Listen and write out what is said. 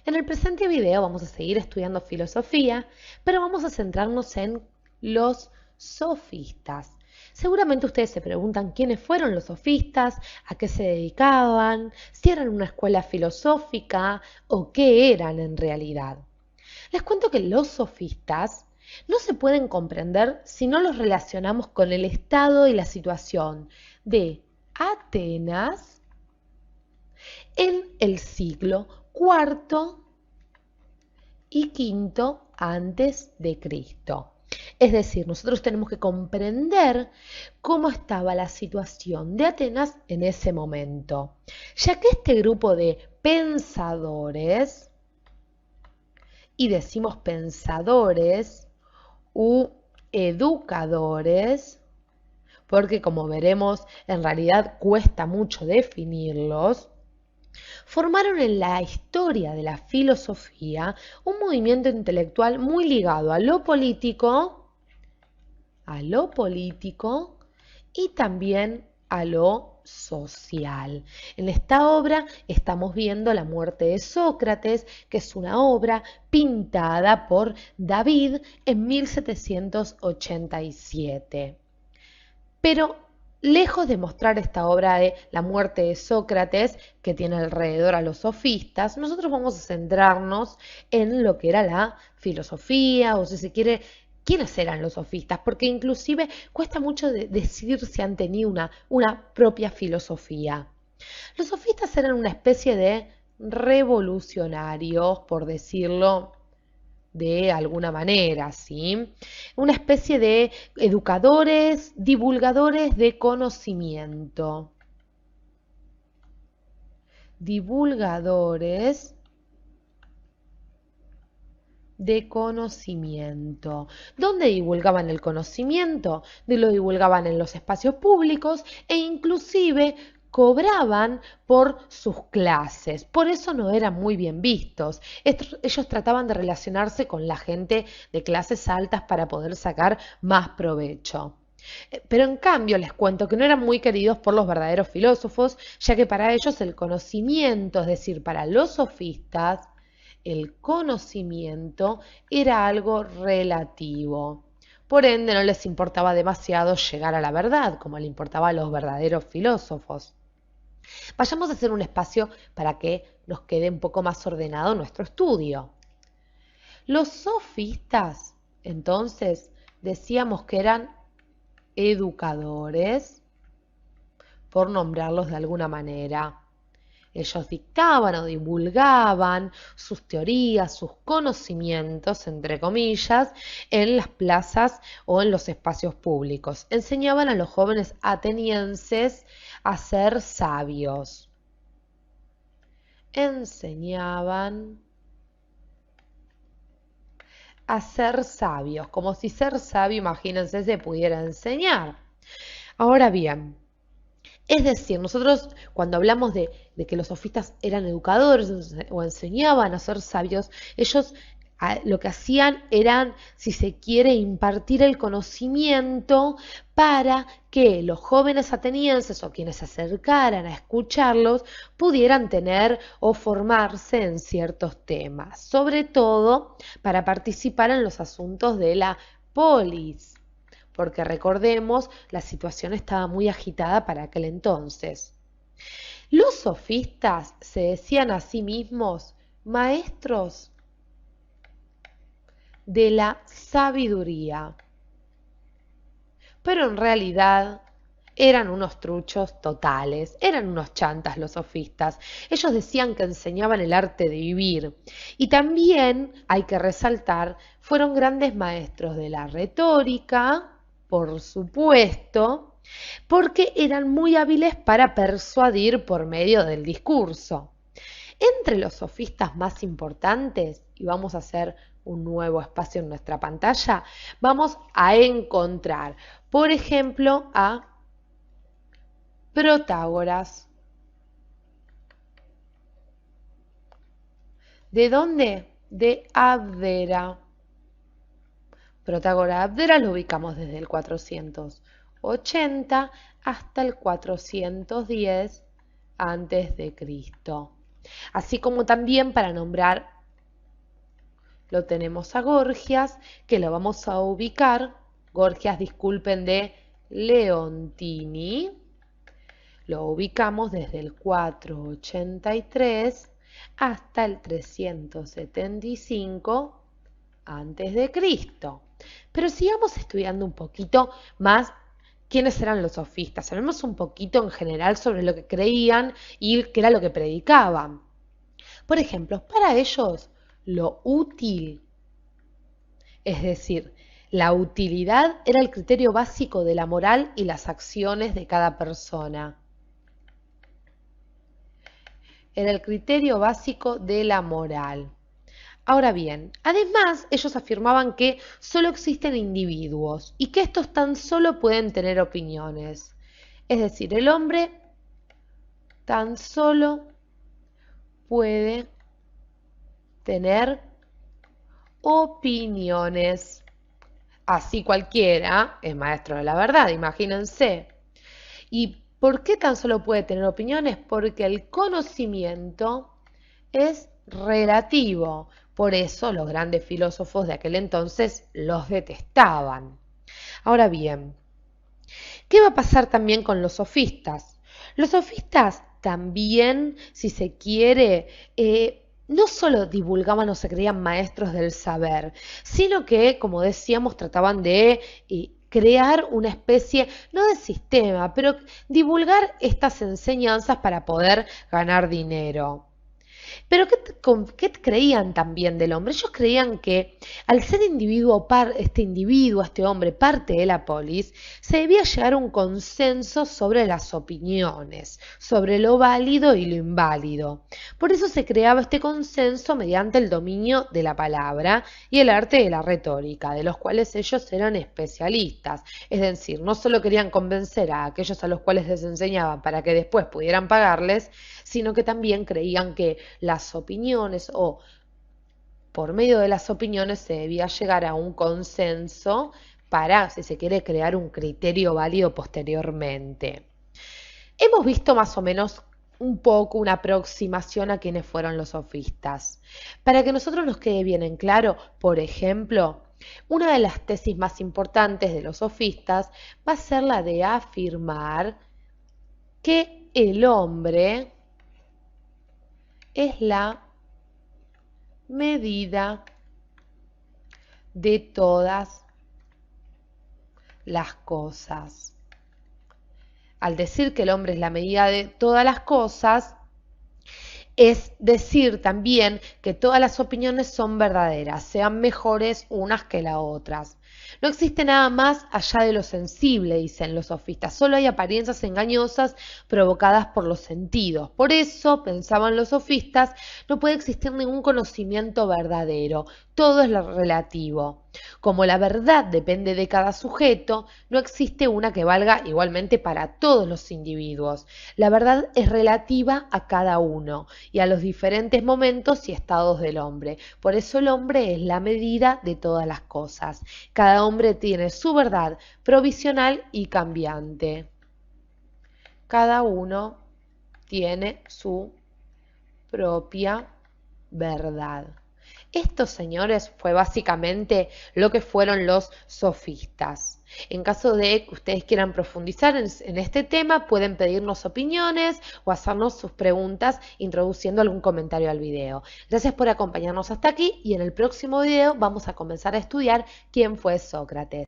En el presente video vamos a seguir estudiando filosofía, pero vamos a centrarnos en los sofistas. Seguramente ustedes se preguntan quiénes fueron los sofistas, a qué se dedicaban, si eran una escuela filosófica o qué eran en realidad. Les cuento que los sofistas no se pueden comprender si no los relacionamos con el estado y la situación de Atenas en el siglo IV y V antes de Cristo. Es decir, nosotros tenemos que comprender cómo estaba la situación de Atenas en ese momento, ya que este grupo de pensadores, y decimos pensadores u educadores, porque como veremos, en realidad cuesta mucho definirlos, formaron en la historia de la filosofía un movimiento intelectual muy ligado a lo político y también a lo social. En esta obra estamos viendo La muerte de Sócrates, que es una obra pintada por David en 1787. Pero lejos de mostrar esta obra de La muerte de Sócrates, que tiene alrededor a los sofistas, nosotros vamos a centrarnos en lo que era la filosofía, o si se quiere, quiénes eran los sofistas, porque inclusive cuesta mucho decir si han tenido una propia filosofía. Los sofistas eran una especie de revolucionarios, por decirlo de alguna manera, ¿sí? Una especie de educadores, divulgadores de conocimiento. Divulgadores de conocimiento. ¿Dónde divulgaban el conocimiento? Lo divulgaban en los espacios públicos e inclusive cobraban por sus clases. Por eso no eran muy bien vistos. Ellos trataban de relacionarse con la gente de clases altas para poder sacar más provecho. Pero en cambio les cuento que no eran muy queridos por los verdaderos filósofos, ya que para ellos el conocimiento, es decir, para los sofistas, el conocimiento era algo relativo. Por ende, no les importaba demasiado llegar a la verdad, como le importaba a los verdaderos filósofos. Vayamos a hacer un espacio para que nos quede un poco más ordenado nuestro estudio. Los sofistas, entonces, decíamos que eran educadores, por nombrarlos de alguna manera. Ellos dictaban o divulgaban sus teorías, sus conocimientos, entre comillas, en las plazas o en los espacios públicos. Enseñaban a los jóvenes atenienses a ser sabios. Enseñaban a ser sabios, como si ser sabio, imagínense, se pudiera enseñar. Ahora bien, es decir, nosotros cuando hablamos de que los sofistas eran educadores o enseñaban a ser sabios, ellos lo que hacían eran, si se quiere, impartir el conocimiento para que los jóvenes atenienses o quienes se acercaran a escucharlos pudieran tener o formarse en ciertos temas, sobre todo para participar en los asuntos de la polis, porque recordemos, la situación estaba muy agitada para aquel entonces. Los sofistas se decían a sí mismos maestros de la sabiduría, pero en realidad eran unos truchos totales, eran unos chantas los sofistas. Ellos decían que enseñaban el arte de vivir y también, hay que resaltar, fueron grandes maestros de la retórica, por supuesto, porque eran muy hábiles para persuadir por medio del discurso. Entre los sofistas más importantes, y vamos a hacer un nuevo espacio en nuestra pantalla, vamos a encontrar, por ejemplo, a Protágoras. ¿De dónde? De Abdera. Protágoras Abdera lo ubicamos desde el 480 hasta el 410 antes de Cristo. Así como también para nombrar lo tenemos a Gorgias, que lo vamos a ubicar, Gorgias, disculpen, de Leontini, lo ubicamos desde el 483 hasta el 375 antes de Cristo. Pero sigamos estudiando un poquito más quiénes eran los sofistas. Hablemos un poquito en general sobre lo que creían y qué era lo que predicaban. Por ejemplo, para ellos lo útil, es decir, la utilidad era el criterio básico de la moral y las acciones de cada persona. Era el criterio básico de la moral. Ahora bien, además ellos afirmaban que solo existen individuos y que estos tan solo pueden tener opiniones. Es decir, el hombre tan solo puede tener opiniones. Así cualquiera es maestro de la verdad, imagínense. ¿Y por qué tan solo puede tener opiniones? Porque el conocimiento es relativo. Por eso los grandes filósofos de aquel entonces los detestaban. Ahora bien, ¿qué va a pasar también con los sofistas? Los sofistas también, si se quiere, no solo divulgaban o se creían maestros del saber, sino que, como decíamos, trataban de crear una especie, no de sistema, pero divulgar estas enseñanzas para poder ganar dinero. Pero ¿qué creían también del hombre? Ellos creían que al ser este hombre, parte de la polis, se debía llegar a un consenso sobre las opiniones, sobre lo válido y lo inválido. Por eso se creaba este consenso mediante el dominio de la palabra y el arte de la retórica, de los cuales ellos eran especialistas. Es decir, no solo querían convencer a aquellos a los cuales les enseñaban para que después pudieran pagarles, sino que también creían que las opiniones o por medio de las opiniones se debía llegar a un consenso para, si se quiere, crear un criterio válido posteriormente. Hemos visto más o menos un poco una aproximación a quiénes fueron los sofistas. Para que nosotros nos quede bien en claro, por ejemplo, una de las tesis más importantes de los sofistas va a ser la de afirmar que el hombre es la medida de todas las cosas. Al decir que el hombre es la medida de todas las cosas, es decir también que todas las opiniones son verdaderas, sean mejores unas que las otras. No existe nada más allá de lo sensible, dicen los sofistas, solo hay apariencias engañosas provocadas por los sentidos. Por eso, pensaban los sofistas, no puede existir ningún conocimiento verdadero, todo es lo relativo. Como la verdad depende de cada sujeto, no existe una que valga igualmente para todos los individuos. La verdad es relativa a cada uno y a los diferentes momentos y estados del hombre. Por eso el hombre es la medida de todas las cosas. Cada hombre tiene su verdad provisional y cambiante. Cada uno tiene su propia verdad. Esto, señores, fue básicamente lo que fueron los sofistas. En caso de que ustedes quieran profundizar en este tema, pueden pedirnos opiniones o hacernos sus preguntas introduciendo algún comentario al video. Gracias por acompañarnos hasta aquí y en el próximo video vamos a comenzar a estudiar quién fue Sócrates.